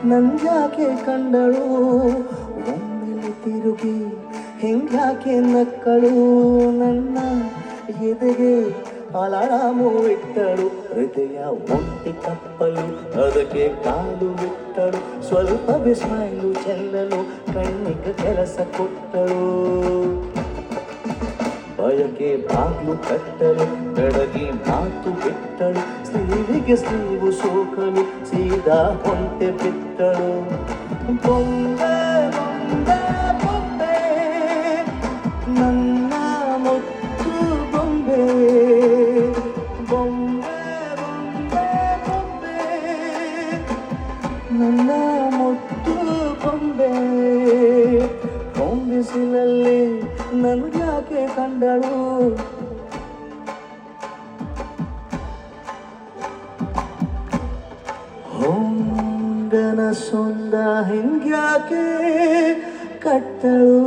ನಂಗ್ಯಾಕೆ ಕಂಡಳು ಒಮ್ಮೆಲೆ ತಿರುಗಿ ಹಿಂಗ್ಯಾಕೆ ನಕ್ಕಳು ನನ್ನ ಎದೆಗೆ ಅಲಾರಾಮು ಇಟ್ಟಳು ಹೃದಯ ಒಂಟಿ ಕಪ್ಪಲು ಅದಕ್ಕೆ ಕಾಲು ಬಿಟ್ಟಳು ಸ್ವಲ್ಪ ಬಿಸ್ಮೈಲು ಚೆಲ್ಲಲು ಕಣ್ಣಿಗೆ ಕೆಲಸ ಕೊಟ್ಟಳು ಬಯಕೆ ಬಾಗ್ಲು ಕಟ್ಟಲು ಬೆಳಗಿ ಮಾತು ಬಿಟ್ಟಳು ಸ್ಲೀವಿಗೆ ಸ್ಲೀವು ಸೋಕಲು ಸೀದಾ ಹೊಂಟೆ ಬಿಟ್ಟಳು ಬೊಂಬೆ ಬೊಂಬೆ ಬೊಂಬೆ ನನ್ನ ಮುತ್ತು ಬೊಂಬೆ ಬೊಂಬೆ ಬೊಂಬೆ ಬೊಂಬೆ ನನ್ನ ಮುತ್ತು ಬೊಂಬೆ ಬಿಸಿಲಲ್ಲಿ ನನ್ಗ್ಯಾಕೆ ಕಂಡಳು ಹೊಂಗನ ಸೊಂದ ಹಿಂಗ್ಯಾಕೆ ಕಟ್ಟಳು